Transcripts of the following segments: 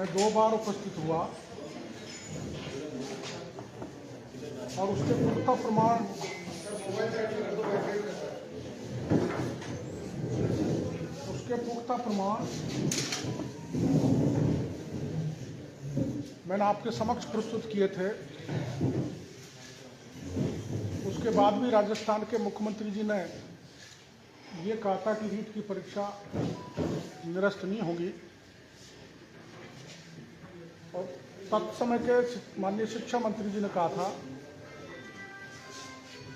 मैं 2 बार उपस्थित हुआ और उसके पुख्ता प्रमाण मैंने आपके समक्ष प्रस्तुत किए थे। उसके बाद भी राजस्थान के मुख्यमंत्री जी ने ये कहा था कि रीट की परीक्षा निरस्त नहीं होगी और तत्समय के माननीय शिक्षा मंत्री जी ने कहा था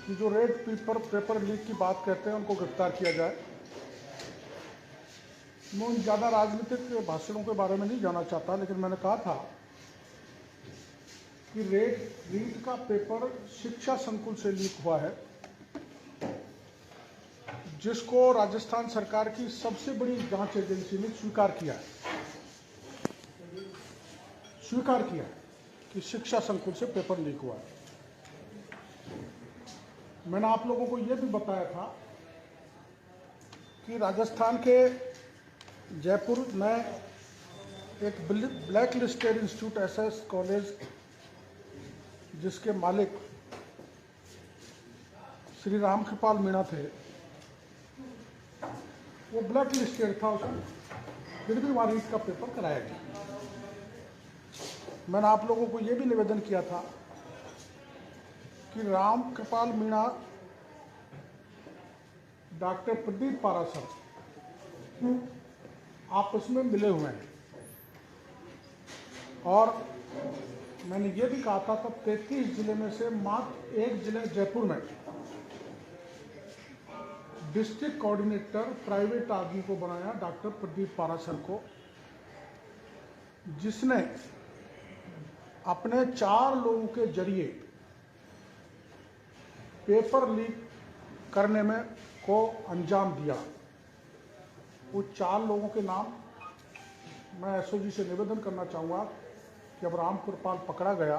कि जो रेड पेपर लीक की बात कहते हैं उनको गिरफ्तार किया जाए। मैं उन ज़्यादा राजनीतिक भाषणों के बारे में नहीं जाना चाहता, लेकिन मैंने कहा था कि रीट का पेपर शिक्षा संकुल से लीक हुआ है, जिसको राजस्थान सरकार की सबसे बड़ी जांच एजेंसी ने स्वीकार किया कि शिक्षा संकुल से पेपर लीक हुआ है। मैंने आप लोगों को यह भी बताया था कि राजस्थान के जयपुर में एक black listed institute SS college, जिसके मालिक श्री राम कृपाल मीणा थे, वो ब्लैक लिस्टेड था, उसमें फिर भी वहाँ रीट का पेपर कराया गया। मैंने आप लोगों को ये भी निवेदन किया था कि राम कृपाल मीणा डॉक्टर प्रदीप पारासर आपस में मिले हुए हैं और मैंने ये भी कहा था तब 33 जिले में से मात्र एक जिले जयपुर में डिस्ट्रिक्ट कोऑर्डिनेटर प्राइवेट आदमी को बनाया, डॉक्टर प्रदीप पारासर को, जिसने अपने 4 लोगों के जरिए पेपर लीक करने में को अंजाम दिया। वो 4 लोगों के नाम मैं एसओजी से निवेदन करना चाहूँगा कि अब राम कृपाल पकड़ा गया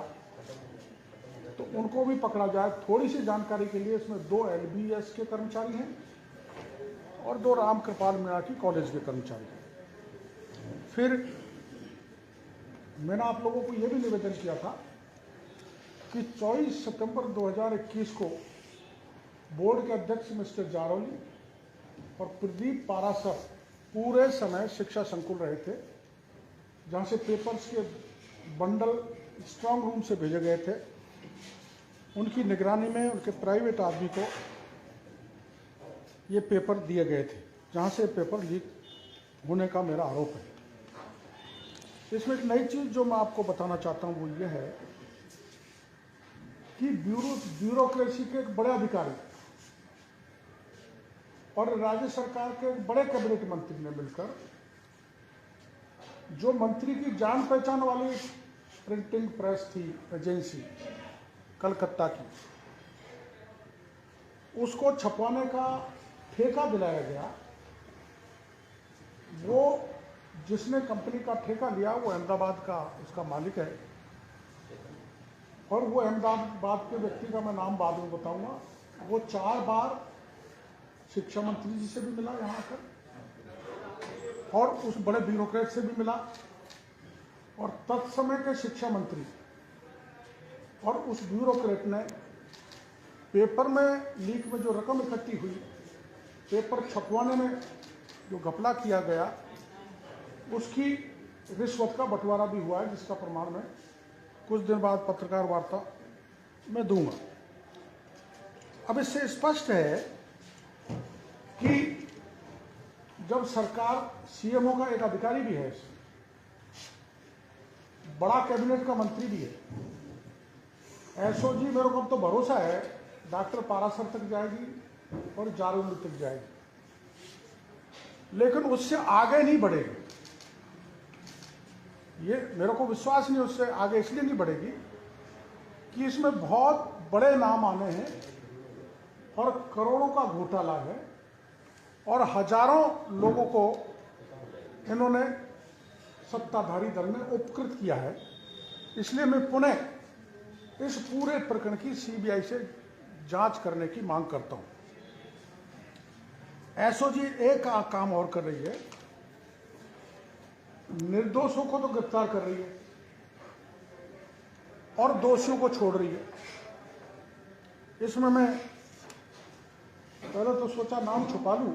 तो उनको भी पकड़ा जाए। थोड़ी सी जानकारी के लिए, इसमें 2 एलबीएस के कर्मचारी हैं और 2 राम कृपाल मीणा की कॉलेज के कर्मचारी हैं। फिर मैंने आप लोगों को यह भी निवेदन किया था कि 24 सितंबर 2021 को बोर्ड के अध्यक्ष मिस्टर जारौली और प्रदीप पारासर पूरे समय शिक्षा संकुल रहे थे, जहाँ से पेपर्स के बंडल स्ट्रांग रूम से भेजे गए थे। उनकी निगरानी में उनके प्राइवेट आदमी को ये पेपर दिए गए थे, जहाँ से पेपर लीक होने का मेरा आरोप है। इसमें एक नई चीज़ जो मैं आपको बताना चाहता हूँ वो ये है कि ब्यूरोक्रेसी के एक बड़े अधिकारी और राज्य सरकार के एक बड़े कैबिनेट मंत्री ने मिलकर जो मंत्री की जान पहचान वाली प्रिंटिंग प्रेस थी एजेंसी कलकत्ता की, उसको छपवाने का ठेका दिलाया गया। वो जिसने कंपनी का ठेका लिया वो अहमदाबाद का उसका मालिक है और वो अहमदाबाद के व्यक्ति का मैं नाम बाद में बताऊंगा। वो 4 बार शिक्षा मंत्री जी से भी मिला यहाँ आकर और उस बड़े ब्यूरोक्रेट से भी मिला और तत्समय के शिक्षा मंत्री और उस ब्यूरोक्रेट ने पेपर में लीक में जो रकम इकट्ठी हुई, पेपर छपवाने में जो घपला किया गया, उसकी रिश्वत का बंटवारा भी हुआ है, जिसका प्रमाण मैं कुछ दिन बाद पत्रकार वार्ता में दूंगा। अब इससे स्पष्ट है कि जब सरकार, सीएमओ का एक अधिकारी भी है, बड़ा कैबिनेट का मंत्री भी है, एसओजी मेरे को तो भरोसा है डॉक्टर पारासर तक जाएगी और जारौली तक जाएगी, लेकिन उससे आगे नहीं बढ़ेगी। ये मेरे को विश्वास नहीं उससे आगे इसलिए नहीं बढ़ेगी कि इसमें बहुत बड़े नाम आने हैं और करोड़ों का घोटाला है और हजारों लोगों को इन्होंने सत्ताधारी दल में उपकृत किया है। इसलिए मैं पुनः इस पूरे प्रकरण की सीबीआई से जांच करने की मांग करता हूं। एसओजी एक काम और कर रही है निर्दोषों को तो गिरफ्तार कर रही है और दोषियों को छोड़ रही है। इसमें मैं पहले तो सोचा नाम छुपा लूं,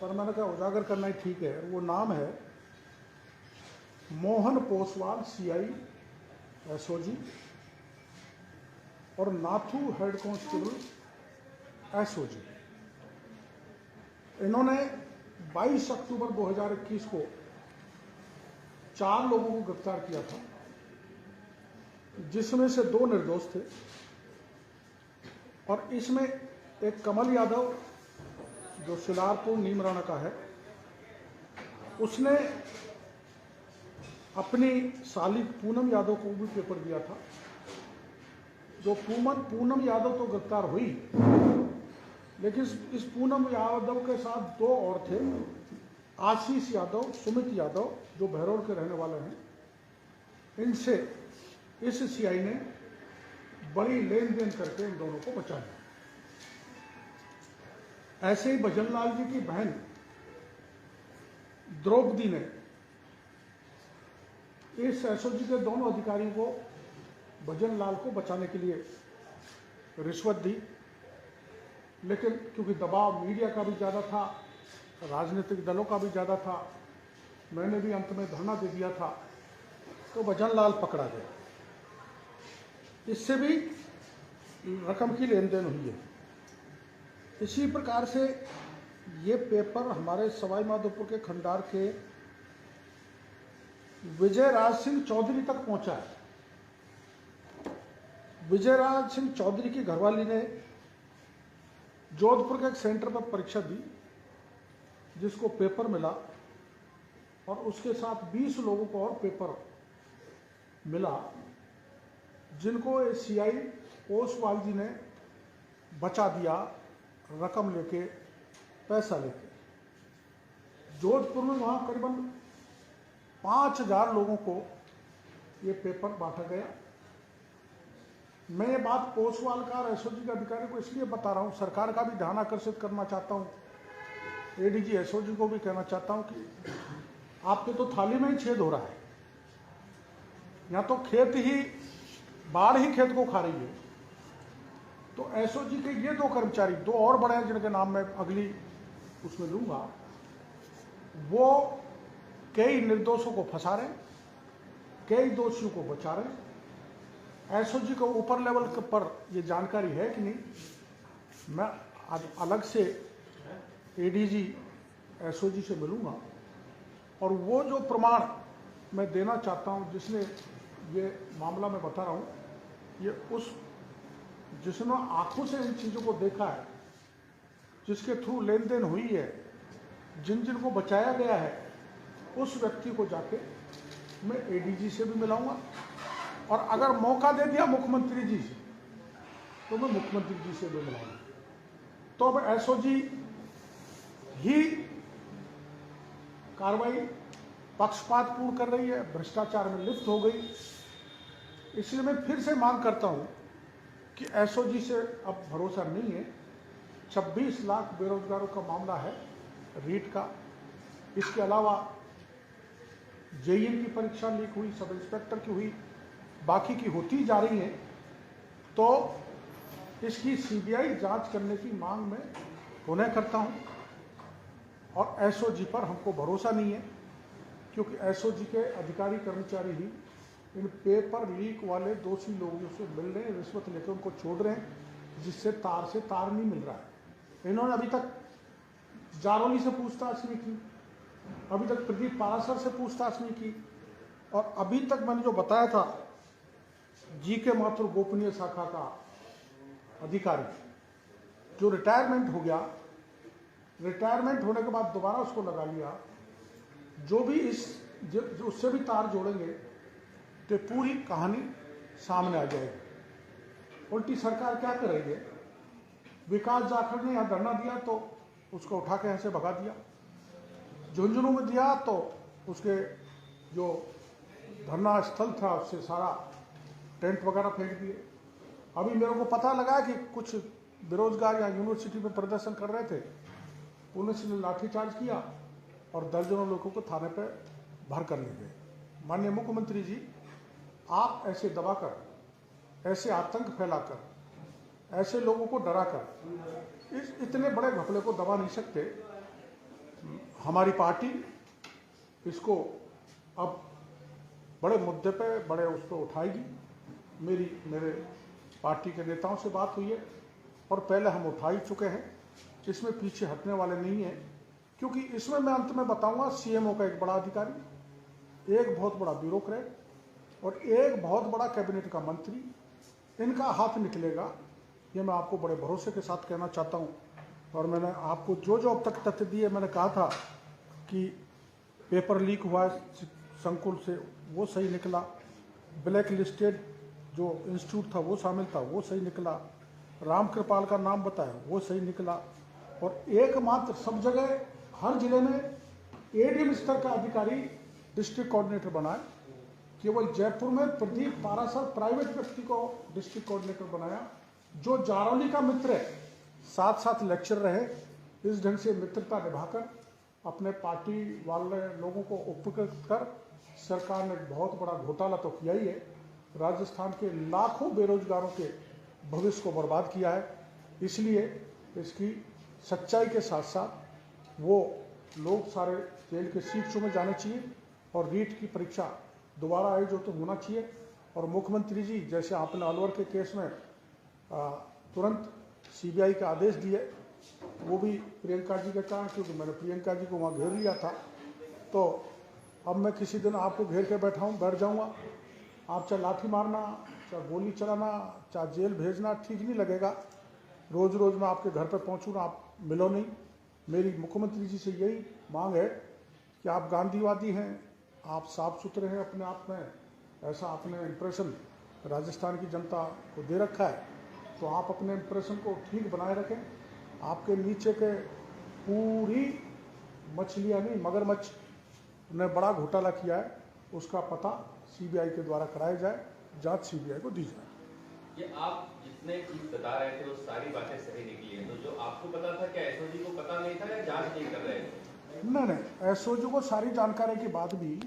पर मैंने कहा उजागर करना ही ठीक है। वो नाम है मोहन पोसवाल, CI SOG, और नाथू हेड कांस्टेबल SOG। इन्होंने 22 अक्टूबर 2021 को 4 लोगों को गिरफ्तार किया था, जिसमें से 2 निर्दोष थे। और इसमें एक कमल यादव जो शिलारपुर नीमराना का है, उसने अपनी साली पूनम यादव को भी पेपर दिया था। जो पूनम यादव तो गिरफ्तार हुई, लेकिन इस पूनम यादव के साथ 2 और थे, आशीष यादव, सुमित यादव, जो बहरौल के रहने वाले हैं। इनसे इस CI ने बड़ी लेन देन करके इन दोनों को बचा लिया। ऐसे ही भजनलाल जी की बहन द्रौपदी ने इस SOG के दोनों अधिकारियों को, भजनलाल को बचाने के लिए रिश्वत दी, लेकिन क्योंकि दबाव मीडिया का भी ज़्यादा था, राजनीतिक दलों का भी ज़्यादा था, मैंने भी अंत में धरना दे दिया था, तो भजनलाल पकड़ा गया। इससे भी रकम की लेन देन हुई है। इसी प्रकार से ये पेपर हमारे सवाई माधोपुर के खंडार के विजय राज सिंह चौधरी तक पहुंचा है। विजय राज सिंह चौधरी की घरवाली ने जोधपुर के एक सेंटर पर परीक्षा दी, जिसको पेपर मिला, और उसके साथ 20 लोगों को और पेपर मिला, जिनको CI पोसवाल जी ने बचा दिया, रकम लेके, पैसा लेके। जोधपुर में वहाँ करीबन 5000 लोगों को ये पेपर बांटा गया। मैं ये बात पोसवाल का और SOG के अधिकारी को इसलिए बता रहा हूँ, सरकार का भी ध्यान आकर्षित करना चाहता हूँ, ADG SOG को भी कहना चाहता हूँ कि आपके तो थाली में ही छेद हो रहा है। यहाँ तो खेत ही, बाढ़ ही खेत को खा रही है। तो SOG के ये 2 कर्मचारी, 2 और बड़े हैं जिनके नाम मैं अगली उसमें लूंगा, वो कई निर्दोषों को फंसा रहे, कई दोषियों को बचा रहे। SOG को ऊपर लेवल पर ये जानकारी है कि नहीं, मैं आज अलग से ADG SOG से मिलूंगा, और वो जो प्रमाण मैं देना चाहता हूँ, जिसने ये मामला मैं बता रहा हूँ, ये उस जिसने आंखों से इन चीज़ों को देखा है, जिसके थ्रू लेन देन हुई है, जिन जिन को बचाया गया है, उस व्यक्ति को जाके मैं ADG से भी मिलाऊंगा, और अगर मौका दे दिया मुख्यमंत्री जी से, तो मैं मुख्यमंत्री जी से भी मिलाऊंगा। तो अब SOG ही कार्रवाई पक्षपातपूर्ण कर रही है, भ्रष्टाचार में लिप्त हो गई। इसलिए मैं फिर से मांग करता हूं कि SOG से अब भरोसा नहीं है। 26 लाख बेरोजगारों का मामला है रीट का। इसके अलावा JEN की परीक्षा लीक हुई, सब इंस्पेक्टर की हुई, बाकी की होती जा रही है। तो इसकी CBI जांच करने की मांग मैं पुनः करता हूं, और SOG पर हमको भरोसा नहीं है, क्योंकि SOG के अधिकारी कर्मचारी ही इन पेपर लीक वाले दोषी लोगों से मिल रहे हैं, रिश्वत लेकर उनको छोड़ रहे हैं, जिससे तार से तार नहीं मिल रहा है। इन्होंने अभी तक जारौली से पूछताछ नहीं की, अभी तक प्रदीप पारासर से पूछताछ नहीं की, और अभी तक मैंने जो बताया था GK माथुर गोपनीय शाखा का अधिकारी जो रिटायरमेंट हो गया, रिटायरमेंट होने के बाद दोबारा उसको लगा लिया, जो भी जो उससे भी तार जोड़ेंगे तो पूरी कहानी सामने आ जाएगी। उल्टी सरकार क्या कर रही है, विकास जाखड़ ने यहाँ धरना दिया तो उसको उठा के यहाँ से भगा दिया, झुंझुनू में दिया तो उसके जो धरना स्थल था उससे सारा टेंट वगैरह फेंक दिए। अभी मेरे को पता लगा कि कुछ बेरोजगार यहाँ यूनिवर्सिटी में प्रदर्शन कर रहे थे, पुलिस ने लाठीचार्ज किया और दर्जनों लोगों को थाने पे भर कर ले गए। माननीय मुख्यमंत्री जी, आप ऐसे दबाकर, ऐसे आतंक फैलाकर, ऐसे लोगों को डराकर इस इतने बड़े घपले को दबा नहीं सकते। हमारी पार्टी इसको अब बड़े मुद्दे पे बड़े उस पर उठाएगी। मेरे पार्टी के नेताओं से बात हुई है और पहले हम उठा ही चुके हैं। इसमें पीछे हटने वाले नहीं है, क्योंकि इसमें मैं अंत में बताऊंगा, सीएमओ का एक बड़ा अधिकारी, एक बहुत बड़ा ब्यूरोक्रेट और एक बहुत बड़ा कैबिनेट का मंत्री, इनका हाथ निकलेगा, ये मैं आपको बड़े भरोसे के साथ कहना चाहता हूँ। और मैंने आपको जो जो अब तक तथ्य दिए, मैंने कहा था कि पेपर लीक हुआ संकुल से, वो सही निकला। ब्लैक लिस्टेड जो इंस्टीट्यूट था वो शामिल था, वो सही निकला। राम कृपाल का नाम बताया, वो सही निकला। और एकमात्र सब जगह हर जिले में एडीएम स्तर का अधिकारी डिस्ट्रिक्ट कोऑर्डिनेटर बना है। केवल जयपुर में प्रदीप पारासर प्राइवेट व्यक्ति को डिस्ट्रिक्ट कोऑर्डिनेटर बनाया, जो जारौली का मित्र है, साथ साथ लेक्चर रहे। इस ढंग से मित्रता निभाकर अपने पार्टी वाले लोगों को उपकृत कर सरकार ने बहुत बड़ा घोटाला तो किया ही है, राजस्थान के लाखों बेरोजगारों के भविष्य को बर्बाद किया है। इसलिए इसकी सच्चाई के साथ साथ वो लोग सारे जेल के सीटों में जाने चाहिए और रीट की परीक्षा दोबारा आयोजित तो होना चाहिए। और मुख्यमंत्री जी, जैसे आपने अलवर के केस में तुरंत सीबीआई का आदेश दिए, वो भी प्रियंका जी के कारण, क्योंकि मैंने प्रियंका जी को वहाँ घेर लिया था। तो अब मैं किसी दिन आपको घेर के बैठ जाऊँगा। आप चाहे लाठी मारना, चाहे गोली चलाना, चाहे जेल भेजना, ठीक नहीं लगेगा। रोज़ रोज़ मैं आपके घर पे पहुँचूँ ना, आप मिलो नहीं। मेरी मुख्यमंत्री जी से यही मांग है कि आप गांधीवादी हैं, आप साफ सुथरे हैं अपने आप में, ऐसा आपने इम्प्रेशन राजस्थान की जनता को दे रखा है, तो आप अपने इम्प्रेशन को ठीक बनाए रखें। आपके नीचे के पूरी मछलियाँ नहीं, मगरमच्छ ने बड़ा घोटाला किया है, उसका पता सीबीआई के द्वारा कराया जाए, जांच सीबीआई को दी जाए। ये आप जितने चीज बता रहे थे वो सारी बातें सही निकली हैं, तो जो आपको पता था, क्या एसओजी को पता नहीं था या जांच नहीं कर रहे थे? नहीं, एसओजी को सारी जानकारी के बाद भी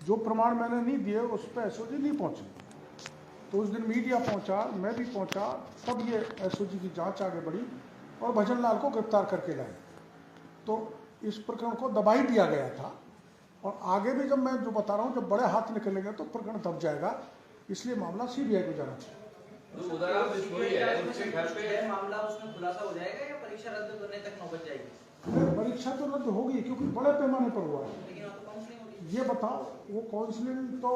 जो प्रमाण मैंने नहीं दिए उस पर एसओजी नहीं पहुंचे। तो उस दिन मीडिया पहुंचा, मैं भी पहुंचा, तब ये एसओजी की जांच आगे बढ़ी और भजन लाल को गिरफ्तार करके लाए। तो इस प्रकरण को दबा ही दिया गया था। और आगे भी जब मैं जो बता रहा हूँ, जब बड़े हाथ निकलेंगे तो प्रकरण दब जाएगा। इसलिए मामला सीबीआई को जाना चाहिए। तो उधर आप उसके घर पे मामला उसमें खुलासा हो जाएगा या परीक्षा रद्द करने तक नौबत जाएगी? परीक्षा तो रद्द होगी, क्योंकि बड़े पैमाने पर हुआ है। लेकिन तो काउंसलिंग होगी। ये बताओ, वो काउंसलिंग तो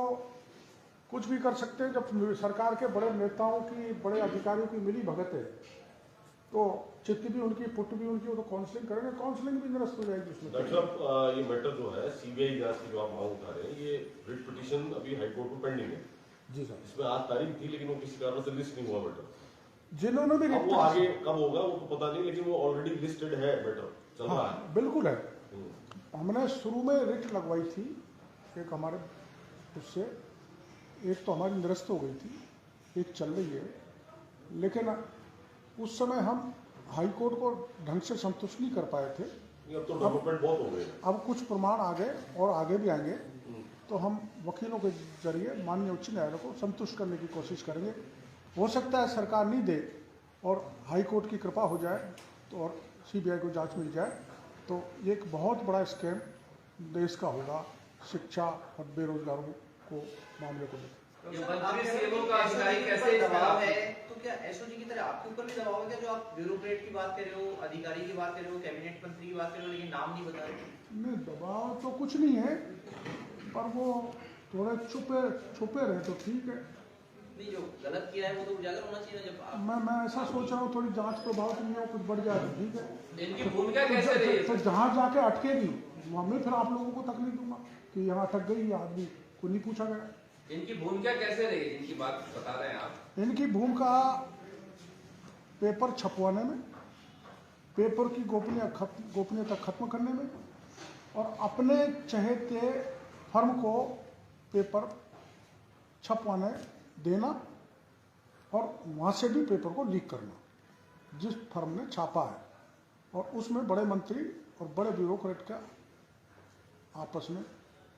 कुछ भी कर सकते हैं। जब सरकार के बड़े नेताओं की, बड़े अधिकारियों की मिली भगत है, तो चित्त भी उनकी, पुट भी उनकी, वो तो काउंसलिंग करेंगे, काउंसलिंग भी निरस्त हो जाएगी उसमें। डॉक्टर साहब, ये मैटर जो है सीबीआई जांच की जो आप मांग उठा रहे हैं, ये रिट पिटीशन अभी हाईकोर्ट में पेंडिंग है। जी सर। इसमें आज तारीख थी, लेकिन वो किसी कारण से लिस्ट नहीं हुआ मैटर। जिन्होंने भी अब वो आगे कब होगा वो तो पता नहीं, लेकिन वो ऑलरेडी लिस्टेड है, मैटर चल रहा है। बिल्कुल है। हमने शुरू में रिट लगवाई थी, एक हमारे उससे, एक तो हमारी निरस्त हो गई थी, एक चल रही है। लेकिन उस समय हम हाई कोर्ट को ढंग से संतुष्ट नहीं कर पाए थे। अब तो डेवलपमेंट बहुत हो गए। अब कुछ प्रमाण आ गए और आगे भी आएंगे, तो हम वकीलों के जरिए माननीय उच्च न्यायालय को संतुष्ट करने की कोशिश करेंगे। हो सकता है सरकार नहीं दे और हाई कोर्ट की कृपा हो जाए तो और सीबीआई को जांच मिल जाए, तो ये एक बहुत बड़ा स्कैम देश का होगा, शिक्षा और बेरोजगारों को मामले को लेकर। दबाव है तो क्या एसओजी की तरह आपके ऊपर भी दबाव है क्या? जो आप ब्यूरोक्रेट की बात कर रहे हो, अधिकारी की बात कर रहे हो, कैबिनेट मंत्री की बात कर रहे हो, लेकिन नाम नहीं बता रहे? नहीं, दबाव तो कुछ नहीं है, पर वो थोड़े छुपे रहे तो ठीक है। नहीं, जो गलत किया है वो तो उजागर होना चाहिए ना। जब मैं ऐसा सोच रहा हूँ, थोड़ी जांच प्रभावित नहीं हो, कुछ बढ़ जाए तो ठीक है। इनकी भूमिका कैसे रही? तो जहाँ जाके अटकेगी वहाँ मैं फिर आप लोगों को तकलीफ दूंगा कि यहाँ अटक गई, आदमी को नहीं पूछा गया। इनकी भूमिका कैसे रही जिनकी बात बता रहे हैं आप? इनकी भूमिका पेपर छपवाने में, पेपर की गोपनीयता खत्म करने में, और अपने चहेते फर्म को पेपर छपवाने देना और वहाँ से भी पेपर को लीक करना, जिस फर्म ने छापा है। और उसमें बड़े मंत्री और बड़े ब्यूरोक्रेट का आपस में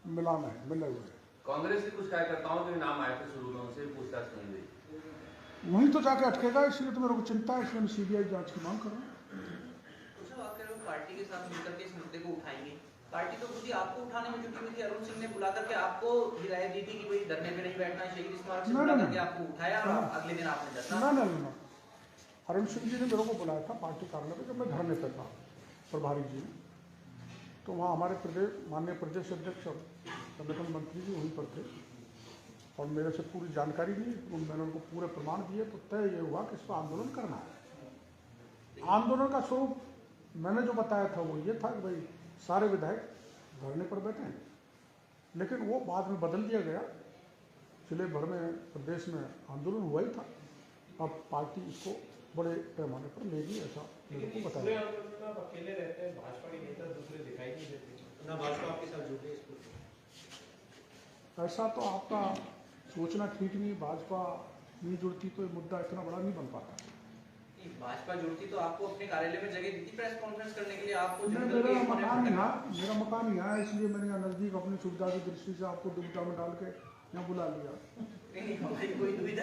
मिलान है, मिले हुए हैं। कांग्रेस के कुछ कार्यकर्ताओं के नाम आए थे शुरू में, उनसे पूछताछ नहीं हुई। वहीं तो जाके अटकेगा, इसलिए तो मेरे को चिंता है, इसलिए मैं सीबीआई जांच की मांग कर रहा हूँ। तो साहब आप कह रहे हो पार्टी के साथ मिलकर के इस मुद्दे को उठाएंगे, पार्टी तो खुद ही आपको उठाने में जुटी हुई थी। अरुण सिंह ने बुला करके आपको हिदायत दी थी कि भाई धरने पे नहीं बैठना है, शहीद स्मारक से बुला करके आपको उठाया और अगले दिन आपने धरना। ना अरुण सिंह जी ने मेरे को बुलाया था पार्टी कार्यालय में, जब मैं धरने पे था, प्रभारी जी ने, तो वहाँ हमारे माननीय प्रदेश अध्यक्ष और संगठन मंत्री जी वहीं पर थे और मेरे से पूरी जानकारी ली। मैंने उनको पूरे प्रमाण दिए, तो तय ये हुआ कि इस पर आंदोलन करना है। आंदोलन का स्वरूप मैंने जो बताया था वो ये था कि भाई सारे विधायक धरने पर बैठे हैं, लेकिन वो बाद में बदल दिया गया। जिले भर में, प्रदेश में आंदोलन हुआ ही था। अब पार्टी इसको बड़े पैमाने पर लेगी, ऐसा मेरे को बताया। अकेले रहते हैं, भाजपा के नेता दूसरे दिखाई नहीं देते ना, भाजपा आपके साथ जुटे इसको। ऐसा तो आपका सोचना ठीक नहीं। भाजपा नहीं जुड़ती तो ये मुद्दा इतना बड़ा नहीं बन पाता। भाजपा जुड़ती तो आपको अपने कार्यालय में जगह दी थी प्रेस कॉन्फ्रेंस करने के लिए, आपको मेरा मकान यहाँ है, इसलिए मैंने यहाँ नज़दीक अपनी सुविधा की दृष्टि से आपको दुविधा में डाल के यहाँ बुला लिया। नहीं, कोई दुविधा